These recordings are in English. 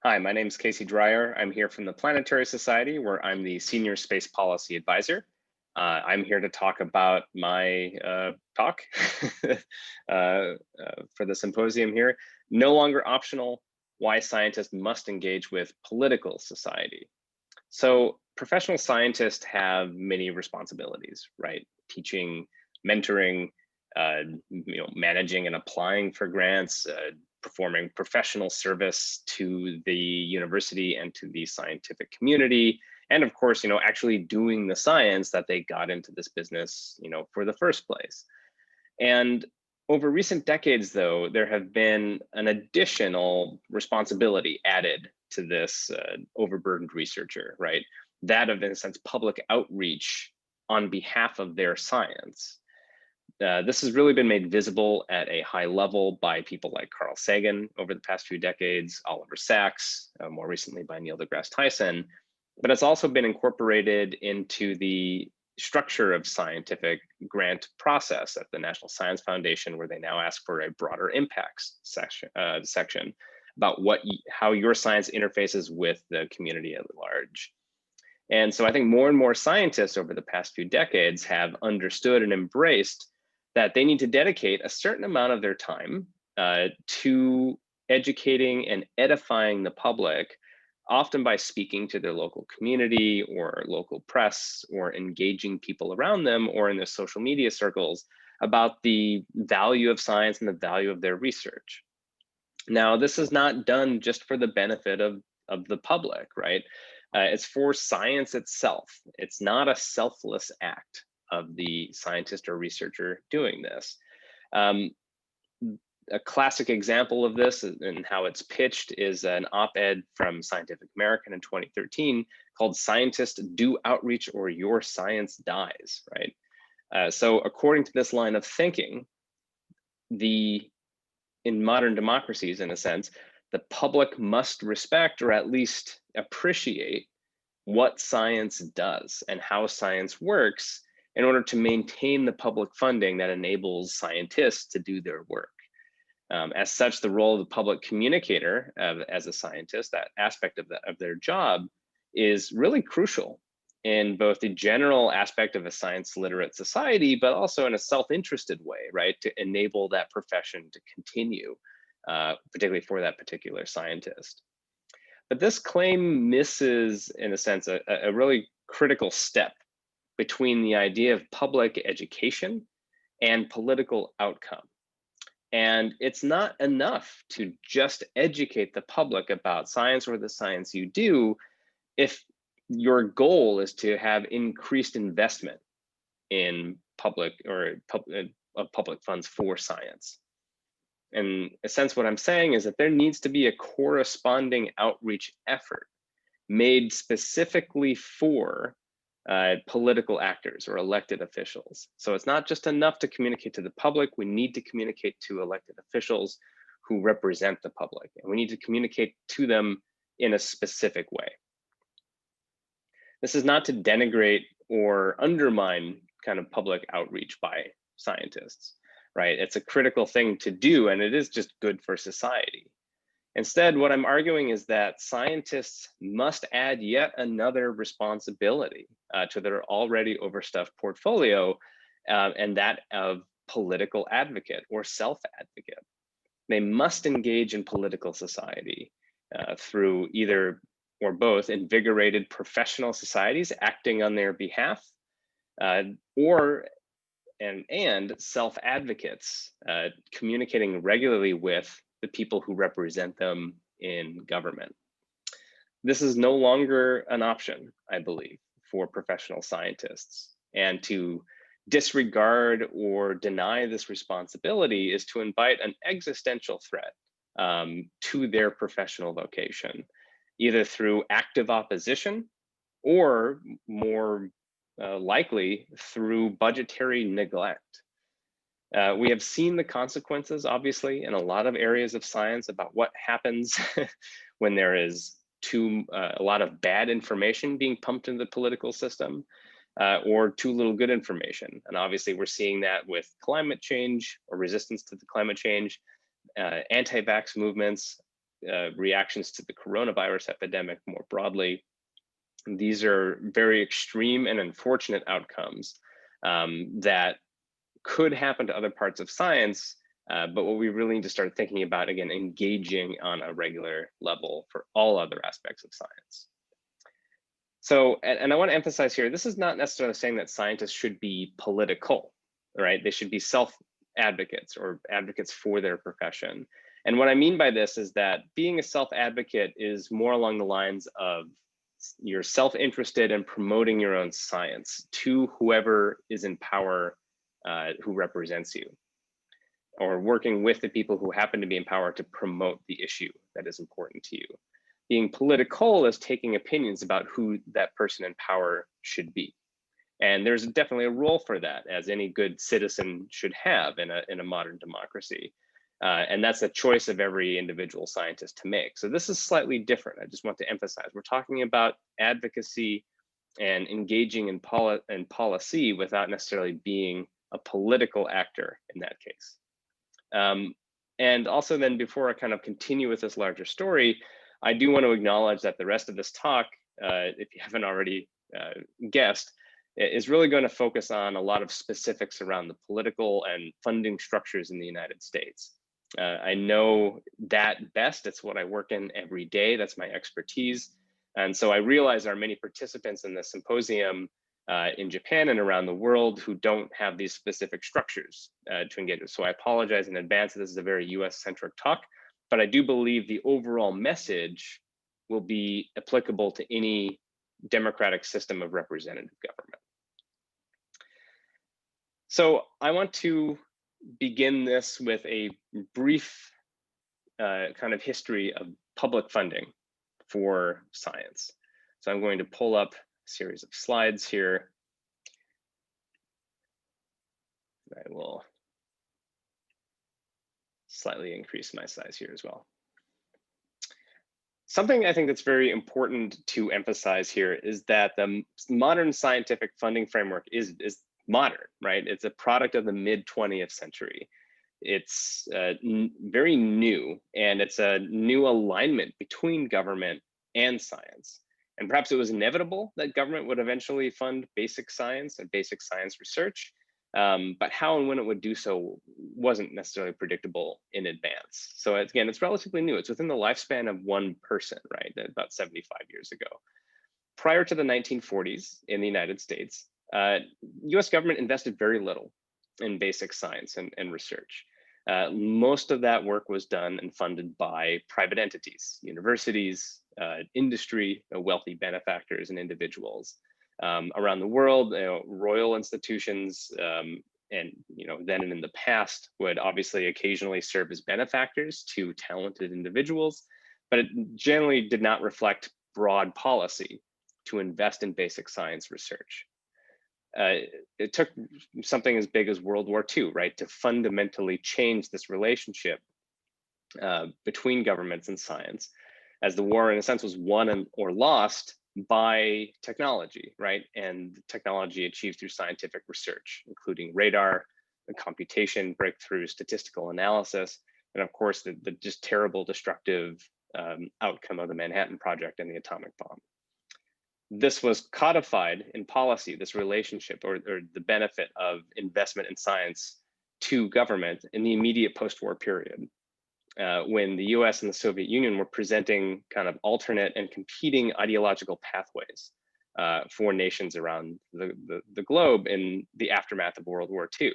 Hi, my name is Dreier. I'm here from the Planetary Society, where I'm the Senior Space Policy Advisor. I'm here to talk about my talk for the symposium here. No longer optional, why scientists must engage with political society. So professional scientists have many responsibilities, right? Teaching, mentoring, managing and applying for grants, performing professional service to the university and to the scientific community, and of course, actually doing the science that they got into this business, for the first place. And over recent decades, though, there have been an additional responsibility added to this overburdened researcher, right? That of, in a sense, public outreach on behalf of their science. This has really been made visible at a high level by people like Carl Sagan over the past few decades, Oliver Sacks, more recently by Neil deGrasse Tyson, but it's also been incorporated into the structure of scientific grant process at the National Science Foundation, where they now ask for a broader impacts section about how your science interfaces with the community at large. And so I think more and more scientists over the past few decades have understood and embraced that they need to dedicate a certain amount of their time to educating and edifying the public, often by speaking to their local community or local press, or engaging people around them or in their social media circles about the value of science and the value of their research. Now, this is not done just for the benefit of the public, right? It's for science itself. It's not a selfless act of the scientist or researcher doing this. A classic example of this and how it's pitched is an op-ed from Scientific American in 2013 called "Scientists Do Outreach or Your Science Dies," right? So according to this line of thinking, in modern democracies, in a sense, the public must respect or at least appreciate what science does and how science works in order to maintain the public funding that enables scientists to do their work. As such, the role of the public communicator as a scientist, that aspect of their job, is really crucial in both the general aspect of a science literate society, but also in a self-interested way, right? To enable that profession to continue, particularly for that particular scientist. But this claim misses, in a sense, a really critical step between the idea of public education and political outcome. And it's not enough to just educate the public about science or the science you do if your goal is to have increased investment in public funds for science. In a sense, what I'm saying is that there needs to be a corresponding outreach effort made specifically for political actors or elected officials. So it's not just enough to communicate to the public. We need to communicate to elected officials who represent the public, and we need to communicate to them in a specific way. This is not to denigrate or undermine kind of public outreach by scientists, right? It's a critical thing to do, and it is just good for society. Instead, what I'm arguing is that scientists must add yet another responsibility to their already overstuffed portfolio, and that of political advocate or self-advocate. They must engage in political society through either or both invigorated professional societies acting on their behalf, and self-advocates communicating regularly with the people who represent them in government. This is no longer an option, I believe, for professional scientists. And to disregard or deny this responsibility is to invite an existential threat to their professional vocation, either through active opposition or more likely through budgetary neglect. We have seen the consequences, obviously, in a lot of areas of science about what happens when there is a lot of bad information being pumped into the political system, or too little good information. And obviously, we're seeing that with climate change or resistance to the climate change, anti-vax movements, reactions to the coronavirus epidemic more broadly. These are very extreme and unfortunate outcomes that could happen to other parts of science, but what we really need to start thinking about, again, engaging on a regular level for all other aspects of science. So, and I want to emphasize here, this is not necessarily saying that scientists should be political, right? They should be self-advocates or advocates for their profession. And what I mean by this is that being a self-advocate is more along the lines of you're self-interested in promoting your own science to whoever is in power who represents you, or working with the people who happen to be in power to promote the issue that is important to you. Being political is taking opinions about who that person in power should be. And there's definitely a role for that, as any good citizen should have in a modern democracy. And that's a choice of every individual scientist to make. So this is slightly different. I just want to emphasize, we're talking about advocacy and engaging in policy without necessarily being a political actor in that case. And also then, before I kind of continue with this larger story, I do want to acknowledge that the rest of this talk, if you haven't already guessed, is really going to focus on a lot of specifics around the political and funding structures in the United States. I know that best. It's what I work in every day. That's my expertise. And so I realize there are many participants in this symposium in Japan and around the world who don't have these specific structures to engage with. So I apologize in advance. This is a very US-centric talk, but I do believe the overall message will be applicable to any democratic system of representative government. So I want to begin this with a brief kind of history of public funding for science. So I'm going to pull up a series of slides here. I will slightly increase my size here as well. Something I think that's very important to emphasize here is that the modern scientific funding framework is modern, right? It's a product of the mid-20th century. It's very new, and it's a new alignment between government and science. And perhaps it was inevitable that government would eventually fund basic science and basic science research, but how and when it would do so wasn't necessarily predictable in advance. So again, it's relatively new. It's within the lifespan of one person, right? About 75 years ago. Prior to the 1940s in the United States, US government invested very little in basic science and research. Most of that work was done and funded by private entities, universities, industry, wealthy benefactors and individuals. Around the world, royal institutions and then and in the past would obviously occasionally serve as benefactors to talented individuals, but it generally did not reflect broad policy to invest in basic science research. It took something as big as World War II, right, to fundamentally change this relationship between governments and science, as the war in a sense was won or lost by technology, right? And technology achieved through scientific research, including radar, computation, breakthrough statistical analysis, and of course, the just terrible destructive outcome of the Manhattan Project and the atomic bomb. This was codified in policy, this relationship or the benefit of investment in science to government in the immediate post-war period, when the US and the Soviet Union were presenting kind of alternate and competing ideological pathways for nations around the globe in the aftermath of World War II.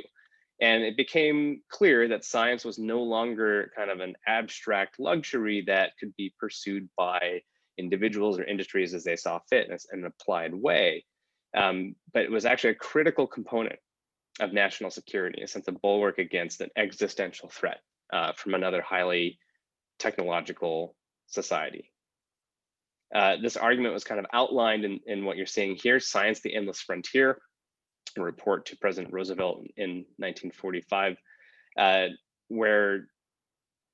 And it became clear that science was no longer kind of an abstract luxury that could be pursued by individuals or industries as they saw fit in an applied way, but it was actually a critical component of national security, a sense of bulwark against an existential threat from another highly technological society. This argument was kind of outlined in what you're seeing here, Science, the Endless Frontier, a report to President Roosevelt in 1945, where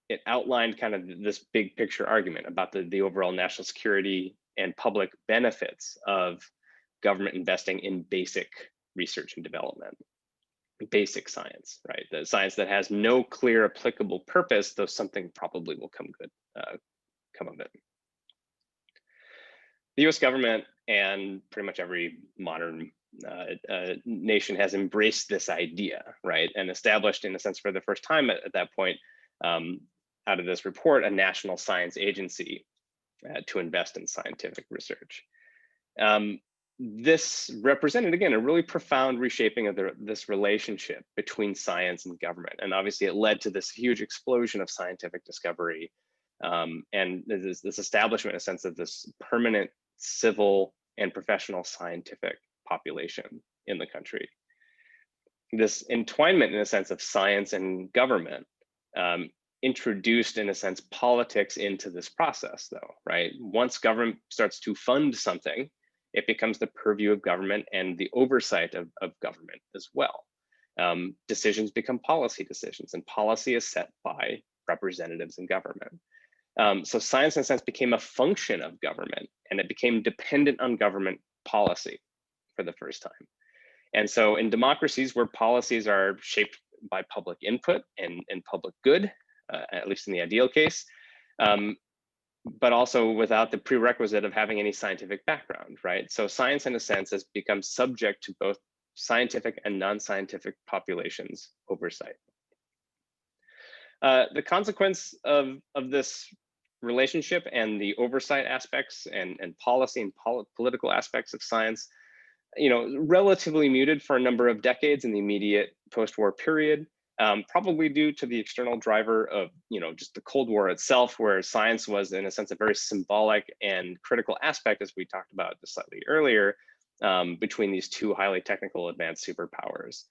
it outlined kind of this big picture argument about the overall national security and public benefits of government investing in basic research and development, basic science, right? The science that has no clear applicable purpose, though something probably will come good come of it. The US government and pretty much every modern nation has embraced this idea, right? And established, in a sense, for the first time at that point, out of this report, a national science agency to invest in scientific research. This represented, again, a really profound reshaping of this relationship between science and government. And obviously it led to this huge explosion of scientific discovery and this establishment, in a sense, of this permanent civil and professional scientific population in the country. This entwinement, in a sense, of science and government introduced, in a sense, politics into this process, though, right? Once government starts to fund something, it becomes the purview of government and the oversight of government as well. Decisions become policy decisions, and policy is set by representatives in government. So science, in a sense, became a function of government, and it became dependent on government policy for the first time. And so in democracies where policies are shaped by public input and public good, at least in the ideal case, but also without the prerequisite of having any scientific background, right? So science, in a sense, has become subject to both scientific and non-scientific populations' oversight. The consequence of this relationship and the oversight aspects and policy and political aspects of science, relatively muted for a number of decades in the immediate post-war period, probably due to the external driver of, just the Cold War itself, where science was, in a sense, a very symbolic and critical aspect, as we talked about just slightly earlier, between these two highly technical advanced superpowers.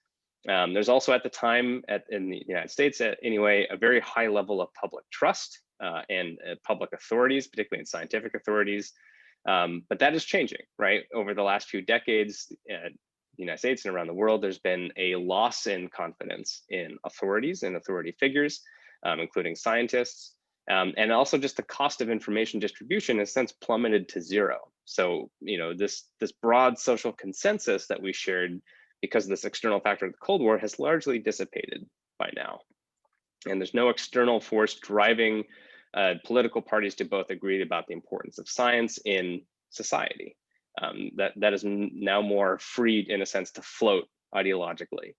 There's also at the time in the United States, anyway, a very high level of public trust and public authorities, particularly in scientific authorities. But that is changing, right? Over the last few decades, the United States and around the world, there's been a loss in confidence in authorities and authority figures, including scientists. And also just the cost of information distribution has since plummeted to zero. So, this broad social consensus that we shared because of this external factor of the Cold War has largely dissipated by now. And there's no external force driving political parties to both agree about the importance of science in society. That is now more free, in a sense, to float ideologically.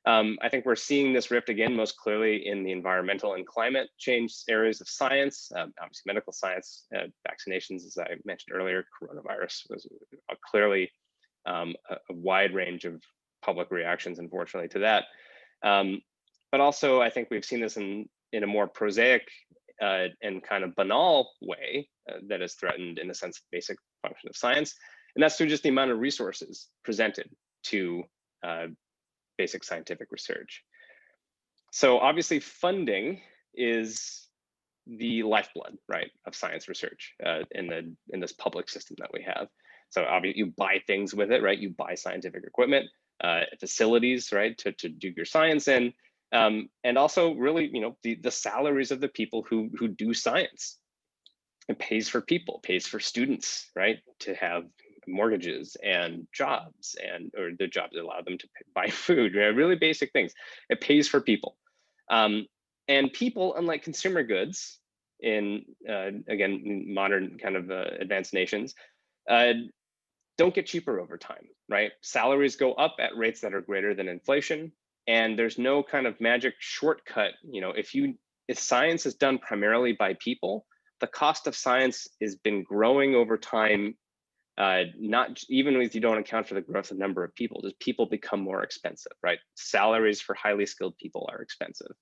I think we're seeing this rift again most clearly in the environmental and climate change areas of science, obviously medical science, vaccinations, as I mentioned earlier. Coronavirus was clearly a wide range of public reactions, unfortunately, to that. But also, I think we've seen this in a more prosaic and kind of banal way that has threatened, in a sense, basic function of science. And that's through just the amount of resources presented to basic scientific research. So obviously funding is the lifeblood, right, of science research in this public system that we have. So obviously you buy things with it, right? You buy scientific equipment, facilities, right, to do your science in. And also really, the salaries of the people who do science. It pays for people, pays for students, right, to have mortgages and jobs, or the jobs that allow them to buy food, right? Really basic things. It pays for people. And people, unlike consumer goods in, again, modern kind of advanced nations, don't get cheaper over time, right? Salaries go up at rates that are greater than inflation. And there's no kind of magic shortcut. If science is done primarily by people, the cost of science has been growing over time. Not even if you don't account for the growth of number of people, just people become more expensive, right? Salaries for highly skilled people are expensive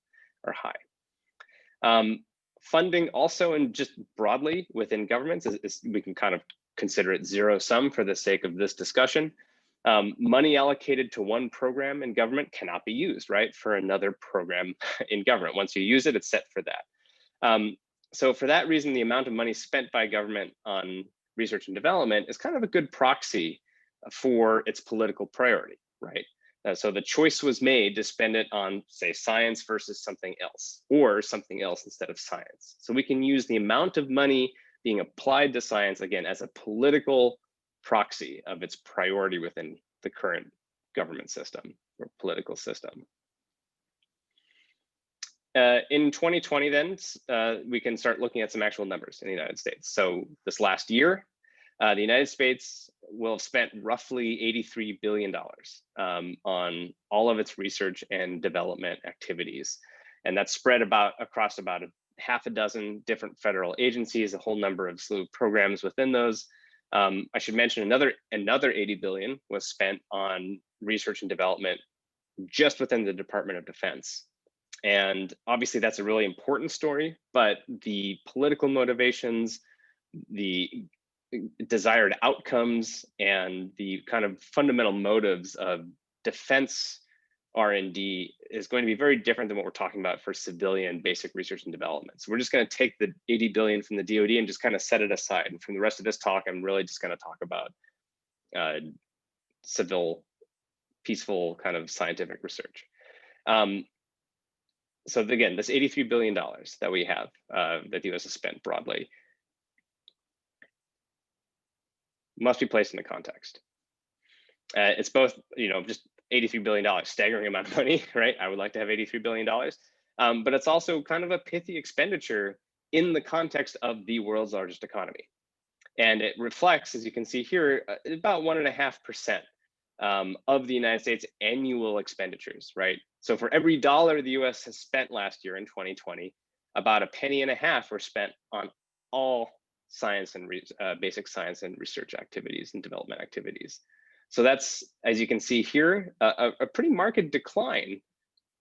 or high. Funding also, and just broadly within governments, is we can kind of consider it zero sum for the sake of this discussion. Money allocated to one program in government cannot be used, right, for another program in government. Once you use it, it's set for that. So for that reason, the amount of money spent by government on research and development is kind of a good proxy for its political priority, right? So the choice was made to spend it on, say, science versus something else, or something else instead of science. So we can use the amount of money being applied to science, again, as a political proxy of its priority within the current government system or political system. In 2020, then, we can start looking at some actual numbers in the United States. So this last year, the United States will have spent roughly $83 billion on all of its research and development activities. And that's spread across about half a dozen different federal agencies, a whole number of slew of programs within those. I should mention another 80 billion was spent on research and development just within the Department of Defense. And obviously that's a really important story, but the political motivations, the desired outcomes, and the kind of fundamental motives of defense R&D is going to be very different than what we're talking about for civilian basic research and development. So we're just going to take the 80 billion from the DoD and just kind of set it aside. And from the rest of this talk, I'm really just going to talk about civil, peaceful kind of scientific research. So again, this $83 billion that we have, that the US has spent broadly, must be placed in the context. It's both, just $83 billion, staggering amount of money, right? I would like to have $83 billion, but it's also kind of a pithy expenditure in the context of the world's largest economy. And it reflects, as you can see here, about 1.5% of the United States annual expenditures, right? So for every dollar the US has spent last year in 2020, about $0.015 were spent on all science and basic science and research activities and development activities. So that's, as you can see here, a pretty marked decline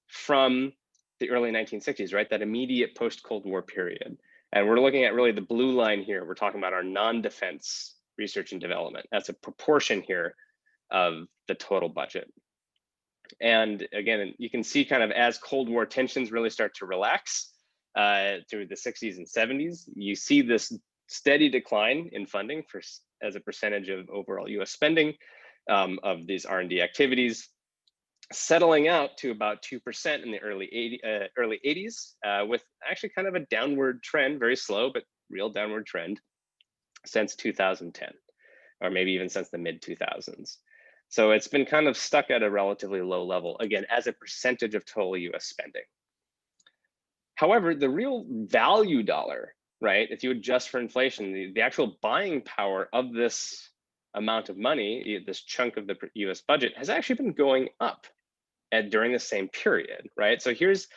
from the early 1960s, right? That immediate post-Cold War period. And we're looking at really the blue line here. We're talking about our non-defense research and development. That's a proportion here of the total budget. And again, you can see kind of as Cold War tensions really start to relax through the 60s and 70s, you see this steady decline in funding as a percentage of overall US spending of these R&D activities, settling out to about 2% in the early 80s, with actually kind of a downward trend, very slow, but real downward trend since 2010, or maybe even since the mid 2000s. So it's been kind of stuck at a relatively low level, again, as a percentage of total US spending. However, the real value dollar, right, if you adjust for inflation, the actual buying power of this amount of money, this chunk of the US budget, has actually been going up during the same period, right? So here's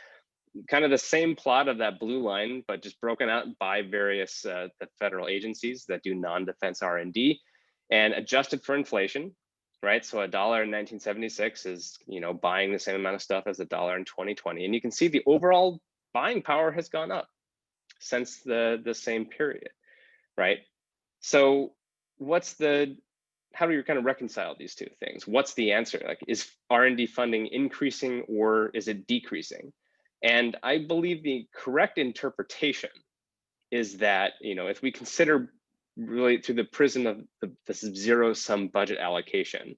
kind of the same plot of that blue line, but just broken out by various the federal agencies that do non-defense R&D and adjusted for inflation, right? So $1 in 1976 is, buying the same amount of stuff as $1 in 2020. And you can see the overall buying power has gone up since the same period, right? So how do you kind of reconcile these two things? What's the answer? Like, is R&D funding increasing or is it decreasing? And I believe the correct interpretation is that, if we consider really through the prism of this zero-sum budget allocation,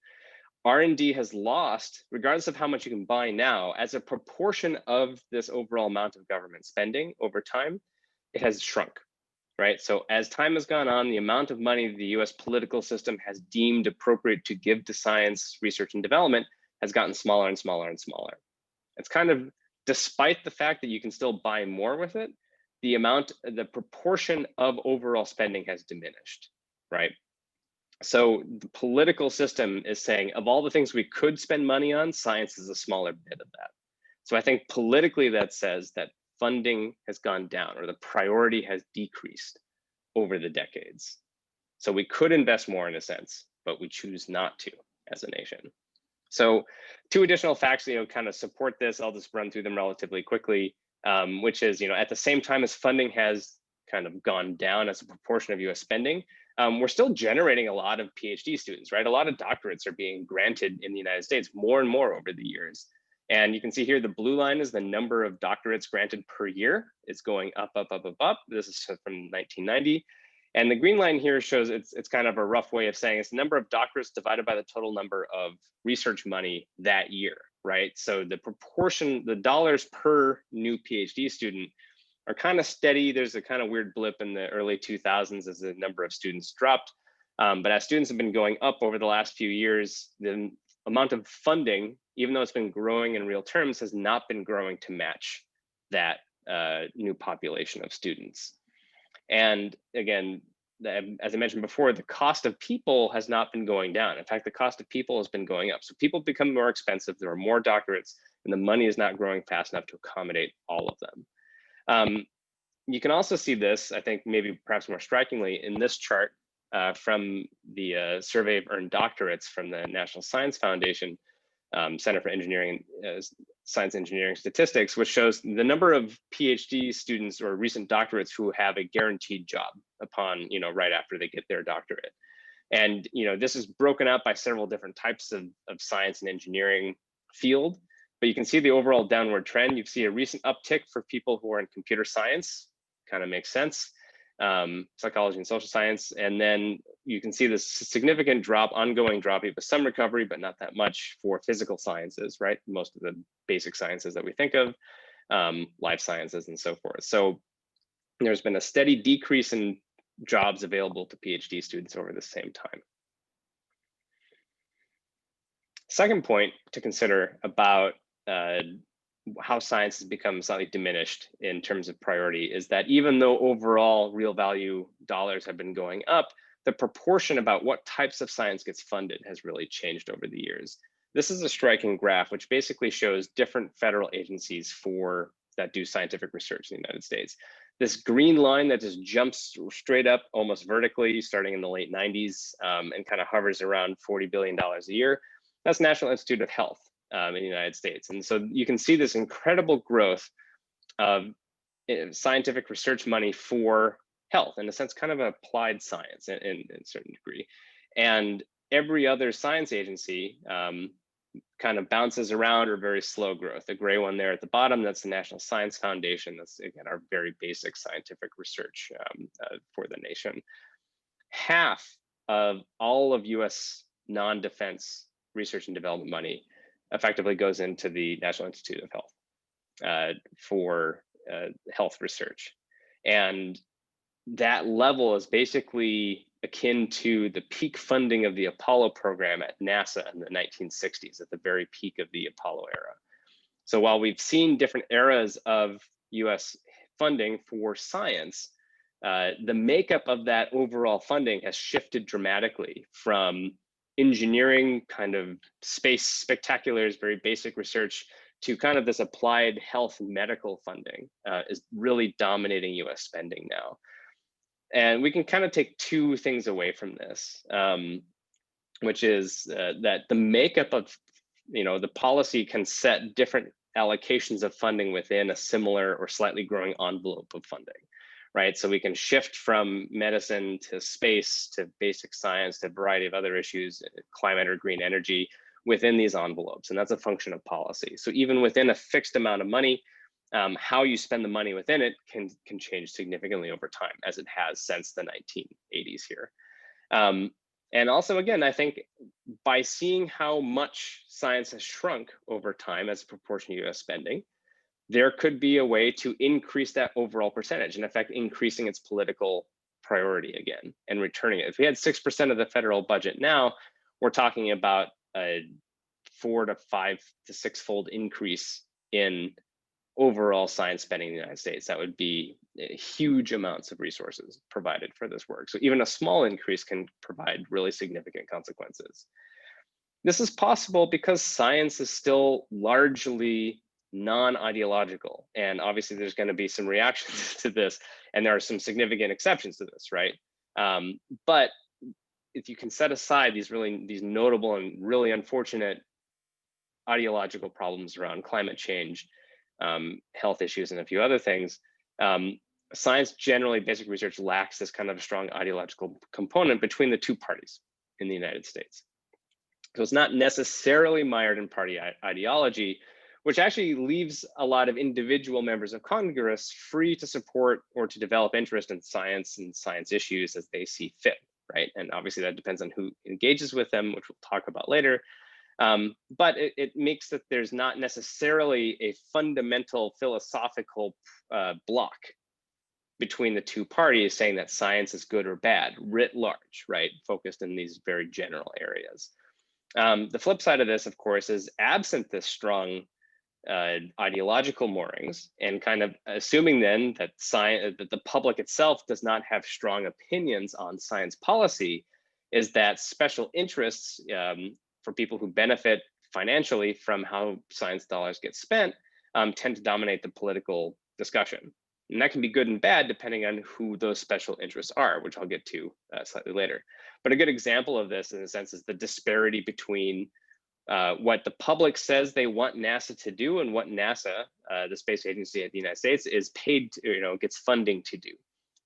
R&D has lost, regardless of how much you can buy now, as a proportion of this overall amount of government spending over time, it has shrunk, right? So as time has gone on, the amount of money the US political system has deemed appropriate to give to science, research, and development has gotten smaller and smaller and smaller. It's kind of, despite the fact that you can still buy more with it, the proportion of overall spending has diminished, right? So the political system is saying, of all the things we could spend money on, science is a smaller bit of that. So I think politically that says that funding has gone down, or the priority has decreased over the decades. So we could invest more in a sense, but we choose not to as a nation. So two additional facts, kind of support this. I'll just run through them relatively quickly, which is, at the same time as funding has kind of gone down as a proportion of US spending, we're still generating a lot of PhD students, right? A lot of doctorates are being granted in the United States, more and more over the years. And you can see here, the blue line is the number of doctorates granted per year. It's going up, up, up, up, up. This is from 1990. And the green line here shows it's kind of a rough way of saying it's the number of doctorates divided by the total number of research money that year, right? So the proportion, the dollars per new PhD student are kind of steady. There's a kind of weird blip in the early 2000s as the number of students dropped. But as students have been going up over the last few years, the amount of funding, even though it's been growing in real terms, has not been growing to match that new population of students. And again, as I mentioned before, the cost of people has not been going down. In fact, the cost of people has been going up. So people become more expensive, there are more doctorates, and the money is not growing fast enough to accommodate all of them. You can also see this, I think maybe perhaps more strikingly, in this chart from the survey of earned doctorates from the National Science Foundation, Center for Engineering, Science Engineering Statistics, which shows the number of PhD students or recent doctorates who have a guaranteed job upon, right after they get their doctorate. And, this is broken out by several different types of science and engineering field, but you can see the overall downward trend. You see a recent uptick for people who are in computer science, kind of makes sense, psychology and social science. And then you can see this significant drop, ongoing drop, with some recovery, but not that much for physical sciences, right? Most of the basic sciences that we think of, life sciences and so forth. So there's been a steady decrease in jobs available to PhD students over the same time. Second point to consider about how science has become slightly diminished in terms of priority is that even though overall real value dollars have been going up, the proportion about what types of science gets funded has really changed over the years. This is a striking graph, which basically shows different federal agencies that do scientific research in the United States. This green line that just jumps straight up almost vertically starting in the late 90s and kind of hovers around $40 billion a year, that's National Institute of Health in the United States. And so you can see this incredible growth of scientific research money for health, in a sense, kind of applied science in a certain degree. And every other science agency kind of bounces around or very slow growth. The gray one there at the bottom, that's the National Science Foundation. That's, again, our very basic scientific research for the nation. Half of all of US non-defense research and development money effectively goes into the National Institute of Health for health research. And that level is basically akin to the peak funding of the Apollo program at NASA in the 1960s, at the very peak of the Apollo era. So while we've seen different eras of US funding for science, the makeup of that overall funding has shifted dramatically from engineering, kind of space spectaculars, very basic research, to kind of this applied health medical funding is really dominating US spending now. And we can kind of take two things away from this, which is that the makeup of, the policy can set different allocations of funding within a similar or slightly growing envelope of funding, right? So we can shift from medicine to space to basic science to a variety of other issues, climate or green energy, within these envelopes, and that's a function of policy. So even within a fixed amount of money, how you spend the money within it can change significantly over time, as it has since the 1980s here. And also, again, I think by seeing how much science has shrunk over time as a proportion of US spending, there could be a way to increase that overall percentage, in effect, increasing its political priority again and returning it. If we had 6% of the federal budget now, we're talking about a 4 to 5 to 6-fold increase in overall science spending in the United States. That would be huge amounts of resources provided for this work. So even a small increase can provide really significant consequences. This is possible because science is still largely non-ideological. And obviously there's going to be some reactions to this, and there are some significant exceptions to this, right? But if you can set aside these notable and really unfortunate ideological problems around climate change, health issues, and a few other things, science generally, basic research, lacks this kind of strong ideological component between the two parties in the United States. So it's not necessarily mired in party ideology, which actually leaves a lot of individual members of Congress free to support or to develop interest in science and science issues as they see fit, right? And obviously that depends on who engages with them, which we'll talk about later. But it makes that there's not necessarily a fundamental philosophical block between the two parties saying that science is good or bad, writ large, right? Focused in these very general areas. The flip side of this, of course, is absent this strong ideological moorings, and kind of assuming then that that the public itself does not have strong opinions on science policy, is that special interests for people who benefit financially from how science dollars get spent tend to dominate the political discussion. And that can be good and bad depending on who those special interests are, which I'll get to slightly later. But a good example of this, in a sense, is the disparity between what the public says they want NASA to do and what NASA, the space agency at the United States, is paid to, gets funding to do.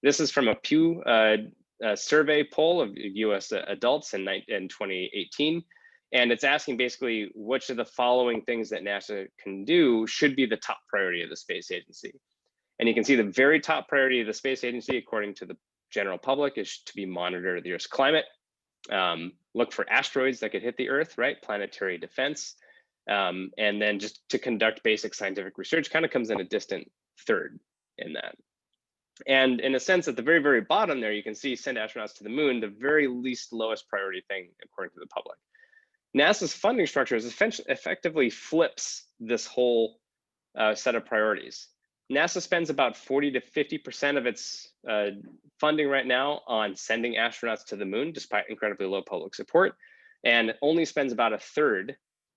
This is from a Pew survey poll of US adults in 2018. And it's asking basically which of the following things that NASA can do should be the top priority of the space agency. And you can see the very top priority of the space agency, according to the general public, is to be monitor the Earth's climate, look for asteroids that could hit the Earth, right? Planetary defense, and then just to conduct basic scientific research kind of comes in a distant third in that. And in a sense, at the very, very bottom there, you can see send astronauts to the moon, the very least lowest priority thing according to the public. NASA's funding structure is effectively flips this whole set of priorities. NASA spends about 40 to 50% of its funding right now on sending astronauts to the moon, despite incredibly low public support, and only spends about a third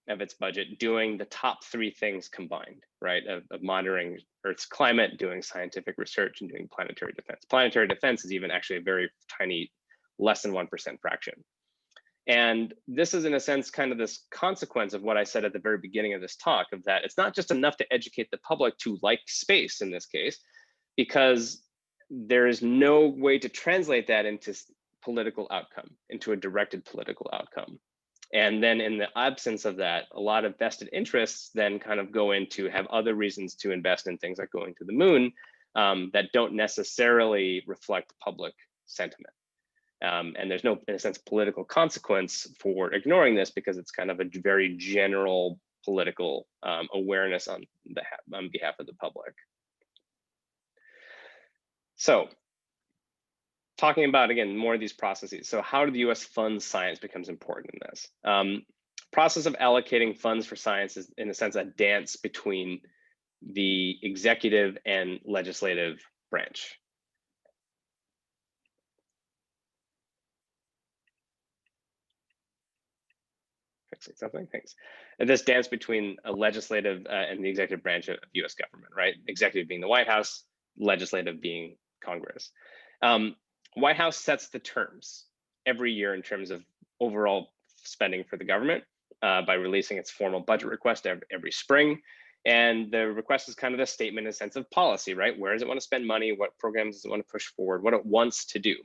of its budget doing the top three things combined, right? Of monitoring Earth's climate, doing scientific research, and doing planetary defense. Planetary defense is even actually a very tiny, less than 1% fraction. And this is, in a sense, kind of this consequence of what I said at the very beginning of this talk, of that it's not just enough to educate the public to like space in this case, because there is no way to translate that into political outcome, into a directed political outcome. And then in the absence of that, a lot of vested interests then kind of go into have other reasons to invest in things like going to the moon that don't necessarily reflect public sentiment. And there's no, in a sense, political consequence for ignoring this because it's kind of a very general political awareness on behalf of the public. So talking about, again, more of these processes. So how do the US fund science becomes important in this? Process of allocating funds for science is, in a sense, a dance between the executive and legislative branch. Fixing something, thanks. And this dance between a legislative and the executive branch of US government, right? Executive being the White House, legislative being Congress. White House sets the terms every year in terms of overall spending for the government by releasing its formal budget request every spring. And the request is kind of a statement in a sense of policy, right? Where does it want to spend money? What programs does it want to push forward? What it wants to do?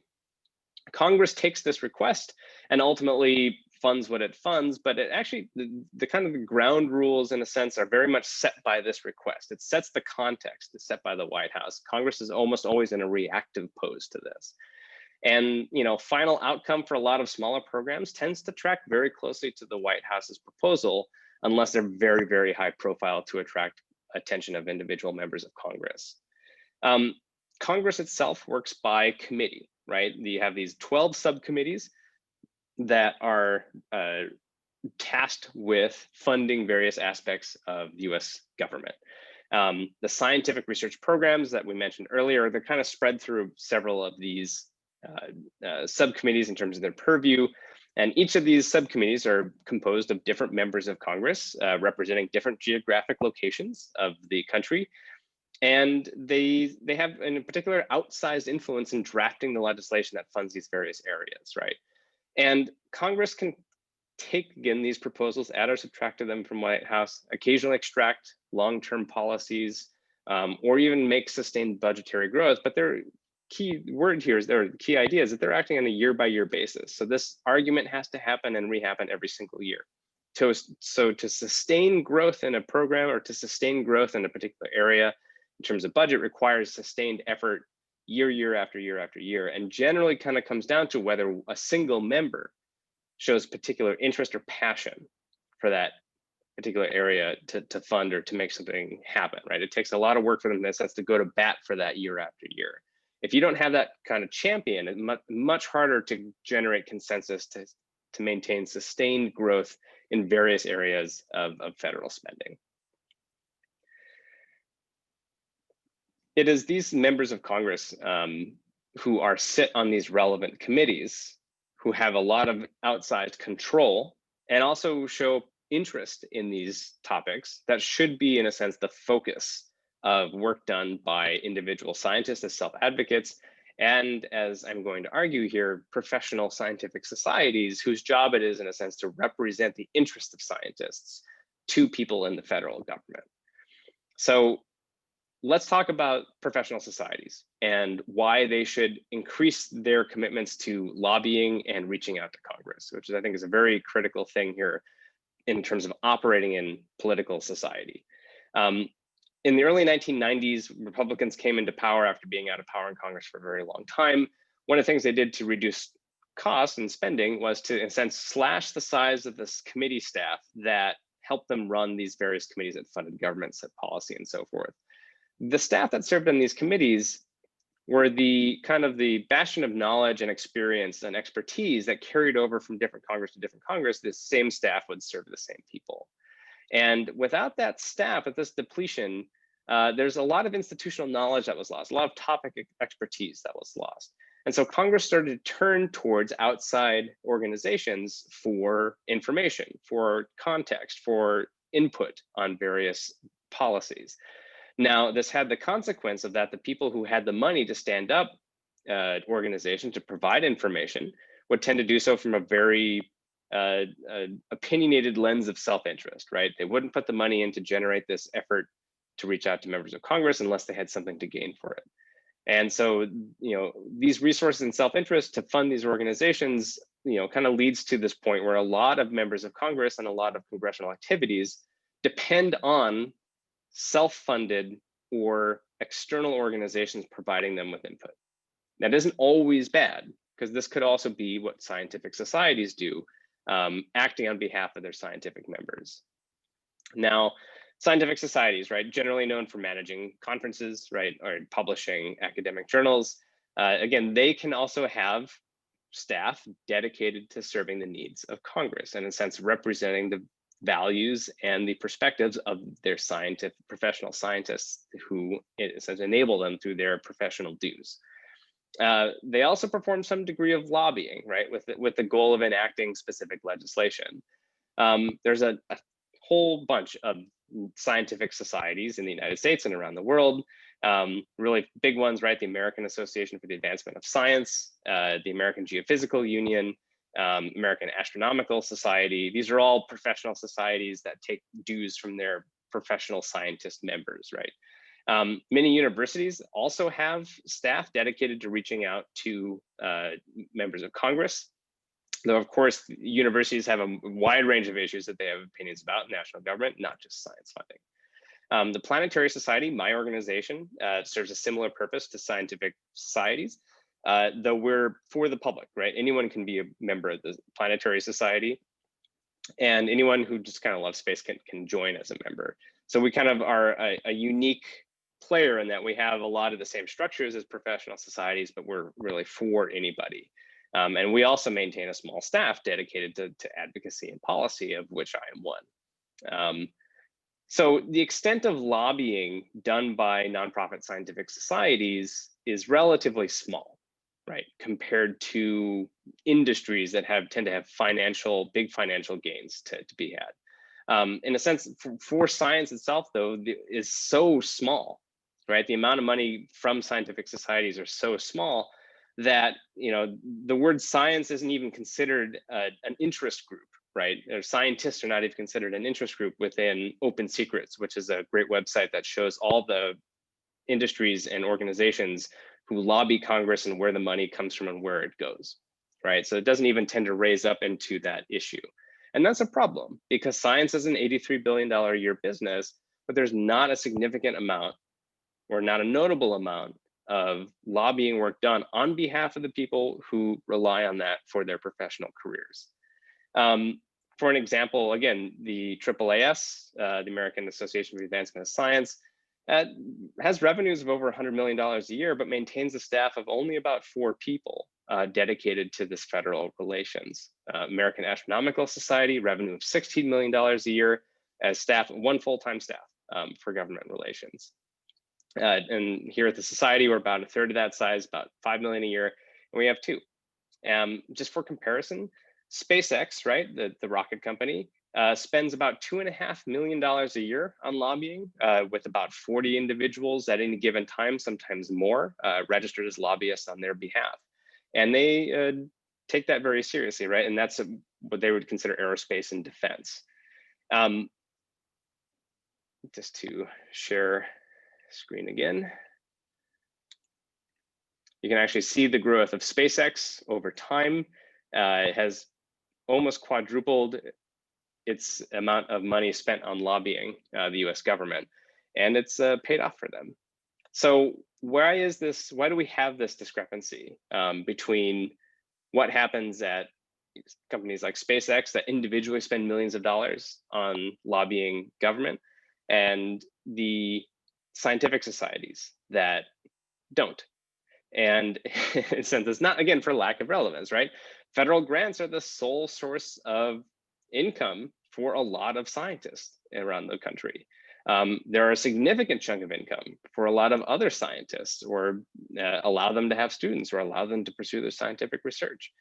Congress takes this request and ultimately funds what it funds, but it actually, the kind of the ground rules in a sense are very much set by this request. It sets the context, it's set by the White House. Congress is almost always in a reactive pose to this. And final outcome for a lot of smaller programs tends to track very closely to the White House's proposal, unless they're very, very high profile to attract attention of individual members of Congress. Congress itself works by committee, right? You have these 12 subcommittees that are tasked with funding various aspects of the US government. The scientific research programs that we mentioned earlier, they're kind of spread through several of these subcommittees in terms of their purview. And each of these subcommittees are composed of different members of Congress representing different geographic locations of the country. And they have, in particular, outsized influence in drafting the legislation that funds these various areas, right? And Congress can take, again, these proposals, add or subtract to them from White House, occasionally extract long-term policies, or even make sustained budgetary growth. But their key word here is their key idea is that they're acting on a year-by-year basis. So this argument has to happen and rehappen every single year. So to sustain growth in a program or to sustain growth in a particular area in terms of budget requires sustained effort year after year after year, and generally kind of comes down to whether a single member shows particular interest or passion for that particular area to fund or to make something happen, right? It takes a lot of work for them in that sense to go to bat for that year after year. If you don't have that kind of champion, it's much harder to generate consensus to maintain sustained growth in various areas of federal spending. it is these members of Congress who are sit on these relevant committees who have a lot of outsized control and also show interest in these topics that should be, in a sense, the focus of work done by individual scientists as self-advocates, and, as I'm going to argue here, professional scientific societies whose job it is, in a sense, to represent the interest of scientists to people in the federal government. So let's talk about professional societies and why they should increase their commitments to lobbying and reaching out to Congress, which I think is a very critical thing here in terms of operating in political society. In the early 1990s, Republicans came into power after being out of power in Congress for a very long time. One of the things they did to reduce costs and spending was to, in a sense, slash the size of this committee staff that helped them run these various committees that funded government, set policy, and so forth. The staff that served on these committees were the kind of the bastion of knowledge and experience and expertise that carried over from different Congress to different Congress. This same staff would serve the same people. And without that staff, with this depletion, there's a lot of institutional knowledge that was lost, a lot of topic expertise that was lost. And so Congress started to turn towards outside organizations for information, for context, for input on various policies. Now, this had the consequence of that the people who had the money to stand up organizations to provide information would tend to do so from a very opinionated lens of self-interest, right? They wouldn't put the money in to generate this effort to reach out to members of Congress unless they had something to gain for it. And so, these resources and self-interest to fund these organizations, kind of leads to this point where a lot of members of Congress and a lot of congressional activities depend on self-funded or external organizations providing them with input. That isn't always bad, because this could also be what scientific societies do, acting on behalf of their scientific members. Now, scientific societies, right, generally known for managing conferences, right, or publishing academic journals. Again, they can also have staff dedicated to serving the needs of Congress and, in a sense, representing the values and the perspectives of their professional scientists who enable them through their professional dues. They also perform some degree of lobbying, right, with the goal of enacting specific legislation. There's a whole bunch of scientific societies in the United States and around the world. Really big ones, right? The American Association for the Advancement of Science, the American Geophysical Union, American Astronomical Society. These are all professional societies that take dues from their professional scientist members, right? Many universities also have staff dedicated to reaching out to members of Congress. Though, of course, universities have a wide range of issues that they have opinions about, national government, not just science funding. The Planetary Society, my organization, serves a similar purpose to scientific societies, though we're for the public, right? Anyone can be a member of the Planetary Society, and anyone who just kind of loves space can join as a member. So we kind of are a unique player in that we have a lot of the same structures as professional societies, but we're really for anybody. And we also maintain a small staff dedicated to advocacy and policy, of which I am one. So the extent of lobbying done by nonprofit scientific societies is relatively small, right, compared to industries that tend to have big financial gains to be had. In a sense, for science itself, though, is so small, right? The amount of money from scientific societies are so small that the word science isn't even considered an interest group, right? Or scientists are not even considered an interest group within Open Secrets, which is a great website that shows all the industries and organizations who lobby Congress and where the money comes from and where it goes, right? So it doesn't even tend to raise up into that issue. And that's a problem, because science is an $83 billion a year business, but there's not a significant amount or not a notable amount of lobbying work done on behalf of the people who rely on that for their professional careers. For an example, again, the AAAS, the American Association for the Advancement of Science, has revenues of over $100 million a year, but maintains a staff of only about 4 people dedicated to this federal relations. American Astronomical Society, revenue of $16 million a year as staff, 1 full-time staff for government relations. And here at the Society, we're about a third of that size, about 5 million a year, and we have two. Just for comparison, SpaceX, right, the rocket company, spends about $2.5 million a year on lobbying, with about 40 individuals at any given time, sometimes more, registered as lobbyists on their behalf. And they take that very seriously, right? And that's what they would consider aerospace and defense. Just to share screen again. You can actually see the growth of SpaceX over time. It has almost quadrupled its amount of money spent on lobbying the US government, and it's paid off for them. So why is this, why do we have this discrepancy between what happens at companies like SpaceX that individually spend millions of dollars on lobbying government and the scientific societies that don't? And in a sense, it's not, again, for lack of relevance, right? Federal grants are the sole source of income for a lot of scientists around the country. There are a significant chunk of income for a lot of other scientists, or allow them to have students, or allow them to pursue their scientific research.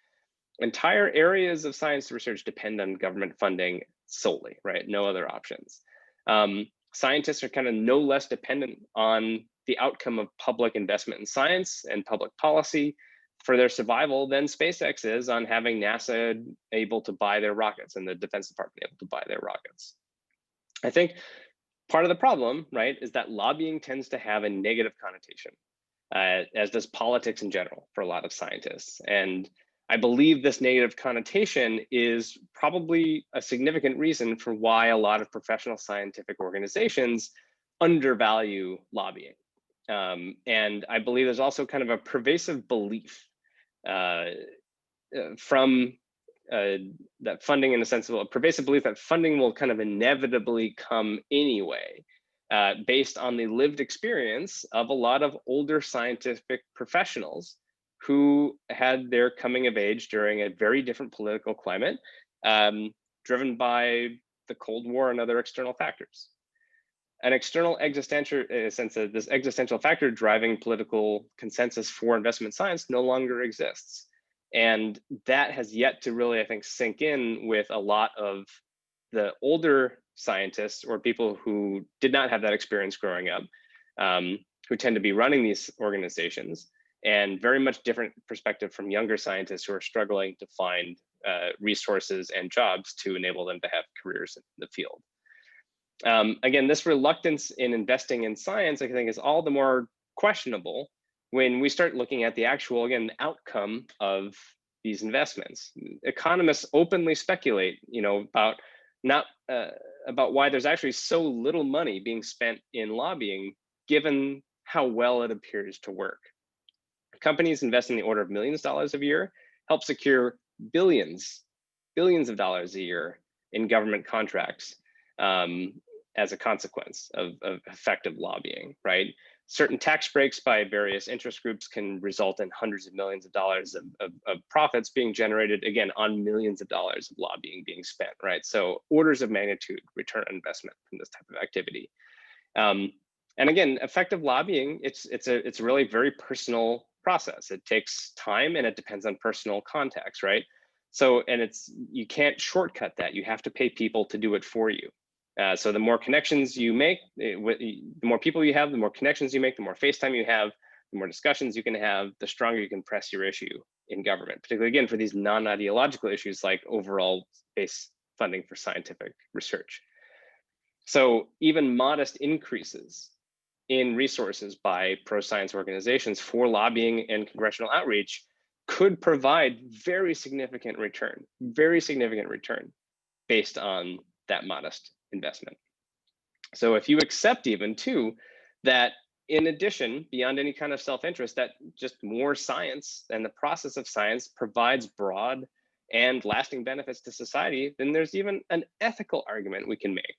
Entire areas of science research depend on government funding solely, right? No other options. Scientists are kind of no less dependent on the outcome of public investment in science and public policy for their survival than SpaceX is on having NASA able to buy their rockets and the Defense Department able to buy their rockets. I think part of the problem, right, is that lobbying tends to have a negative connotation, as does politics in general for a lot of scientists. And I believe this negative connotation is probably a significant reason for why a lot of professional scientific organizations undervalue lobbying. And I believe there's also kind of a pervasive belief from that funding, in a sense of a pervasive belief that funding will kind of inevitably come anyway, based on the lived experience of a lot of older scientific professionals who had their coming of age during a very different political climate, driven by the Cold War and other external factors. An external existential sense of this existential factor driving political consensus for investment science no longer exists. And that has yet to really, I think, sink in with a lot of the older scientists or people who did not have that experience growing up, who tend to be running these organizations, and very much different perspective from younger scientists who are struggling to find resources and jobs to enable them to have careers in the field. Again, this reluctance in investing in science, I think, is all the more questionable when we start looking at the actual, again, outcome of these investments. Economists openly speculate, about about why there's actually so little money being spent in lobbying, given how well it appears to work. Companies invest in the order of millions of dollars a year, help secure billions of dollars a year in government contracts, as a consequence of effective lobbying, right? Certain tax breaks by various interest groups can result in hundreds of millions of dollars of profits being generated, again, on millions of dollars of lobbying being spent, right? So orders of magnitude return on investment from this type of activity. And again, effective lobbying, it's a really very personal process. It takes time and it depends on personal context, right? So, and you can't shortcut that. You have to pay people to do it for you. So the more connections you make, the more people you have, the more connections you make, the more face time you have, the more discussions you can have, the stronger you can press your issue in government, particularly, again, for these non-ideological issues like overall base funding for scientific research. So even modest increases in resources by pro-science organizations for lobbying and congressional outreach could provide very significant return based on that modest investment. So if you accept even too, that in addition, beyond any kind of self-interest, that just more science and the process of science provides broad and lasting benefits to society, then there's even an ethical argument we can make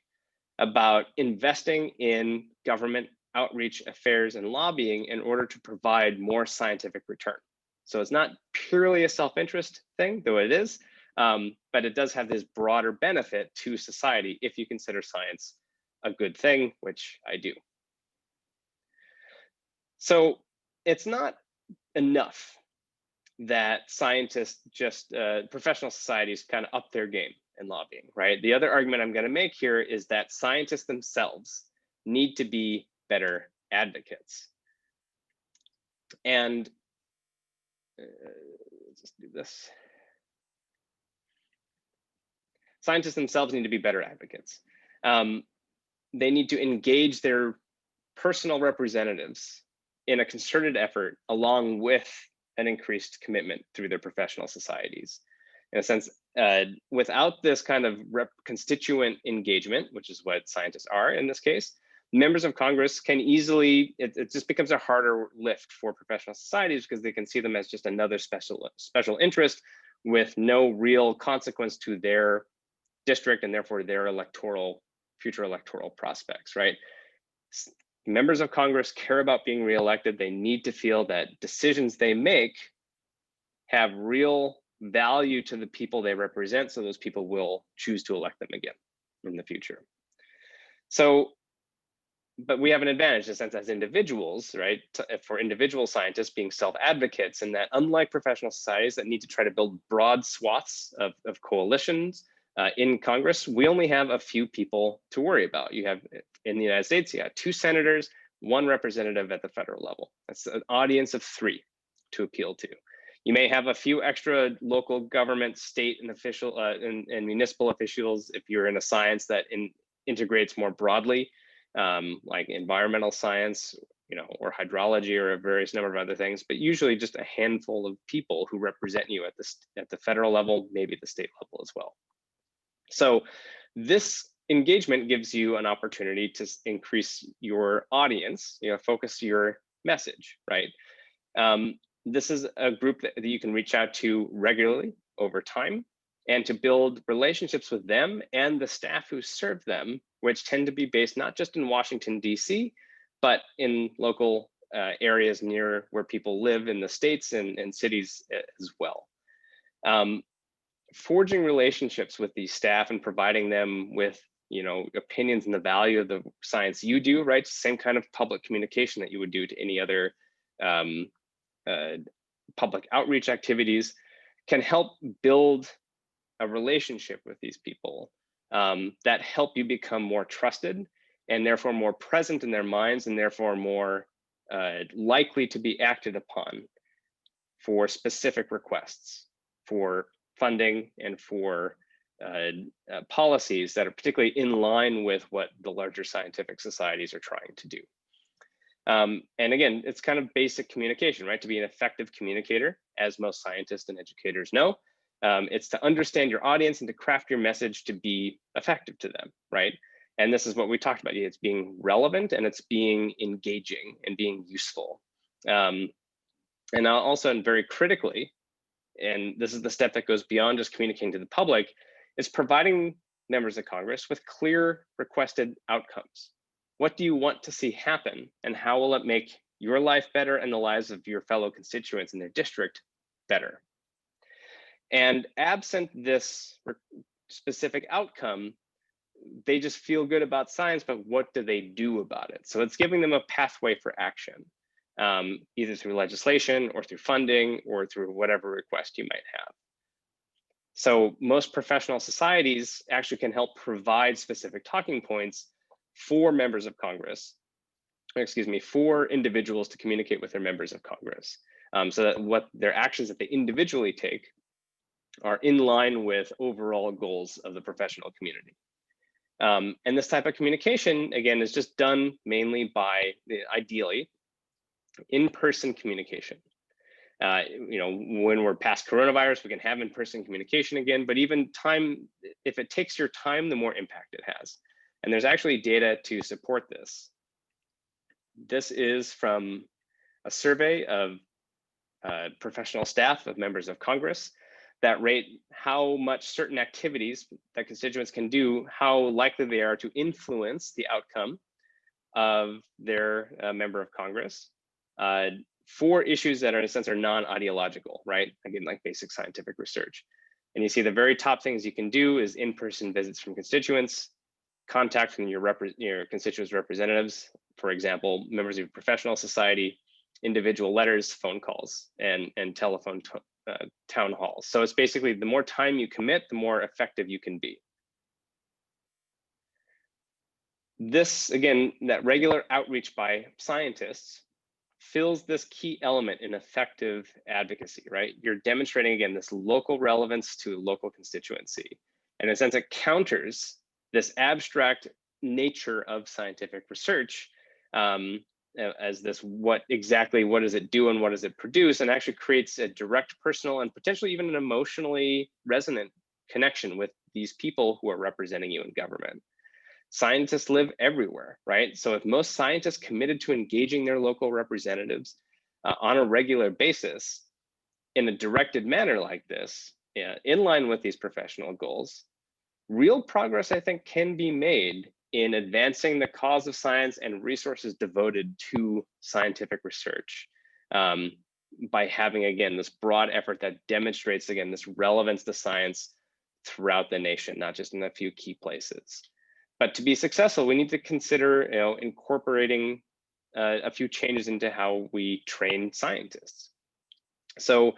about investing in government outreach affairs and lobbying in order to provide more scientific return. So it's not purely a self-interest thing, though it is, but it does have this broader benefit to society if you consider science a good thing, which I do. So it's not enough that scientists just, professional societies kind of up their game in lobbying, right? The other argument I'm going to make here is that scientists themselves need to be better advocates. And let's just do this. Scientists themselves need to be better advocates. They need to engage their personal representatives in a concerted effort along with an increased commitment through their professional societies. In a sense, without this kind of constituent engagement, which is what scientists are in this case, members of Congress can easily, it just becomes a harder lift for professional societies because they can see them as just another special interest with no real consequence to their district and therefore their future electoral prospects, right? Members of Congress care about being reelected. They need to feel that decisions they make have real value to the people they represent, so those people will choose to elect them again in the future. So, but we have an advantage in a sense as individuals, right? For individual scientists being self-advocates, and that unlike professional societies that need to try to build broad swaths of coalitions in Congress, we only have a few people to worry about. You have, in the United States, you got 2 senators, 1 representative at the federal level. That's an audience of 3 to appeal to. You may have a few extra local government, state and official and municipal officials if you're in a science that integrates more broadly, like environmental science, or hydrology or a various number of other things, but usually just a handful of people who represent you at the federal level, maybe the state level as well. So this engagement gives you an opportunity to increase your audience, focus your message, right? This is a group that you can reach out to regularly over time and to build relationships with them and the staff who serve them, which tend to be based not just in Washington, D.C., but in local areas near where people live in the states and cities as well. Forging relationships with these staff and providing them with opinions and the value of the science you do, right? Same kind of public communication that you would do to any other public outreach activities can help build a relationship with these people that help you become more trusted and therefore more present in their minds and therefore more likely to be acted upon for specific requests for funding and for policies that are particularly in line with what the larger scientific societies are trying to do. And again, it's kind of basic communication, right? To be an effective communicator, as most scientists and educators know, it's to understand your audience and to craft your message to be effective to them, right? And this is what we talked about. It's being relevant and it's being engaging and being useful. And also, and very critically, and this is the step that goes beyond just communicating to the public, is providing members of Congress with clear requested outcomes. What do you want to see happen, and how will it make your life better and the lives of your fellow constituents in their district better? And absent this specific outcome, they just feel good about science, but what do they do about it? So it's giving them a pathway for action, either through legislation or through funding or through whatever request you might have. So most professional societies actually can help provide specific talking points for members of Congress, for individuals to communicate with their members of Congress, so that what their actions that they individually take are in line with overall goals of the professional community. And this type of communication, again, is just done mainly by, ideally, in-person communication. When we're past coronavirus, we can have in-person communication again, but even time, if it takes your time, the more impact it has. And there's actually data to support this. This is from a survey of professional staff of members of Congress that rate how much certain activities that constituents can do, how likely they are to influence the outcome of their member of Congress for issues that are, in a sense, are non-ideological, right? Again, like basic scientific research. And you see the very top things you can do is in-person visits from constituents, contact from your constituents' representatives, for example, members of your professional society, individual letters, phone calls, and telephone town halls. So it's basically the more time you commit, the more effective you can be. This, again, that regular outreach by scientists fills this key element in effective advocacy, right? You're demonstrating, again, this local relevance to a local constituency. And in a sense, it counters this abstract nature of scientific research as this what does it do and what does it produce, and actually creates a direct personal and potentially even an emotionally resonant connection with these people who are representing you in government. Scientists live everywhere, right? So if most scientists committed to engaging their local representatives on a regular basis in a directed manner like this, in line with these professional goals, real progress, I think, can be made in advancing the cause of science and resources devoted to scientific research by having, again, this broad effort that demonstrates, again, this relevance to science throughout the nation, not just in a few key places. But to be successful, we need to consider, incorporating a few changes into how we train scientists. So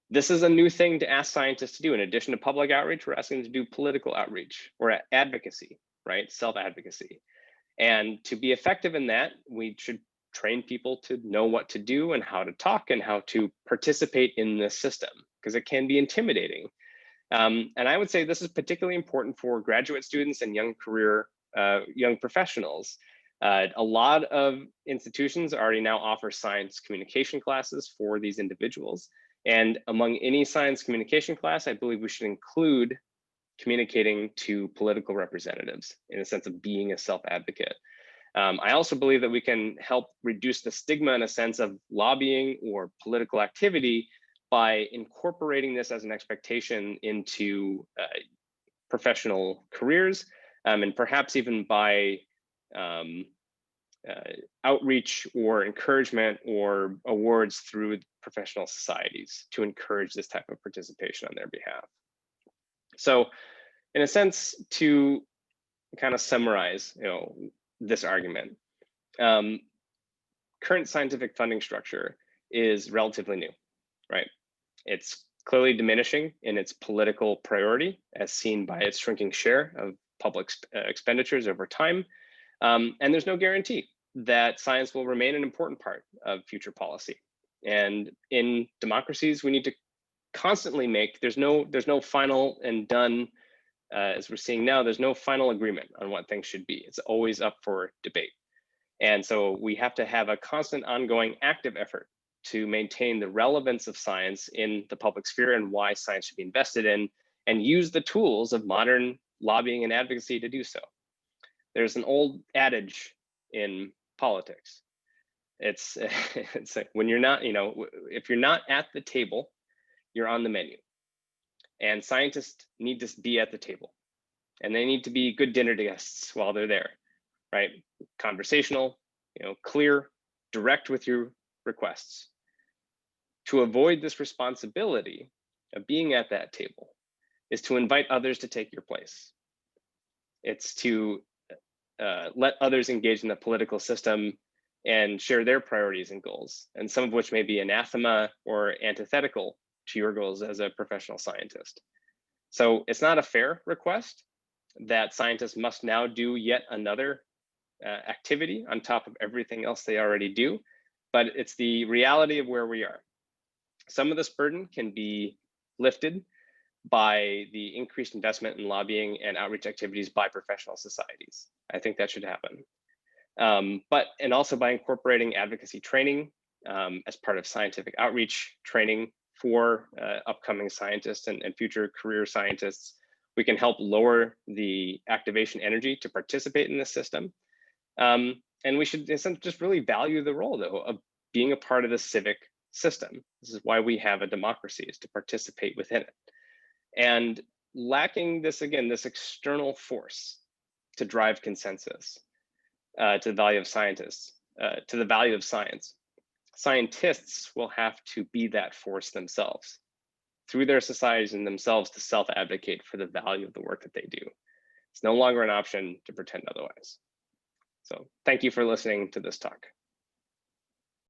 this is a new thing to ask scientists to do. In addition to public outreach, we're asking them to do political outreach or advocacy, right? Self-advocacy. And to be effective in that, we should train people to know what to do and how to talk and how to participate in this system, because it can be intimidating. And I would say this is particularly important for graduate students and young professionals. A lot of institutions already now offer science communication classes for these individuals. And among any science communication class, I believe we should include communicating to political representatives in a sense of being a self-advocate. I also believe that we can help reduce the stigma in a sense of lobbying or political activity by incorporating this as an expectation into professional careers, and perhaps even by outreach or encouragement or awards through professional societies to encourage this type of participation on their behalf. So in a sense, to kind of summarize this argument, current scientific funding structure is relatively new, right? It's clearly diminishing in its political priority as seen by its shrinking share of public expenditures over time. And there's no guarantee that science will remain an important part of future policy. And in democracies, we need to constantly there's no final and done, as we're seeing now, there's no final agreement on what things should be. It's always up for debate. And so we have to have a constant, ongoing, active effort to maintain the relevance of science in the public sphere and why science should be invested in, and use the tools of modern lobbying and advocacy to do so. There's an old adage in politics. It's like when you're not, if you're not at the table, you're on the menu. And scientists need to be at the table, and they need to be good dinner guests while they're there, right? Conversational, clear, direct with your requests. To avoid this responsibility of being at that table is to invite others to take your place. It's to let others engage in the political system and share their priorities and goals, and some of which may be anathema or antithetical to your goals as a professional scientist. So it's not a fair request that scientists must now do yet another activity on top of everything else they already do, but it's the reality of where we are. Some of this burden can be lifted by the increased investment in lobbying and outreach activities by professional societies. I think that should happen. And also by incorporating advocacy training as part of scientific outreach training for upcoming scientists and future career scientists, we can help lower the activation energy to participate in this system. And we should just really value the role, though, of being a part of the civic system. This is why we have a democracy, is to participate within it. And lacking this, again, this external force to drive consensus to the value of scientists, to the value of science, scientists will have to be that force themselves through their societies and themselves to self-advocate for the value of the work that they do. It's no longer an option to pretend otherwise. So thank you for listening to this talk.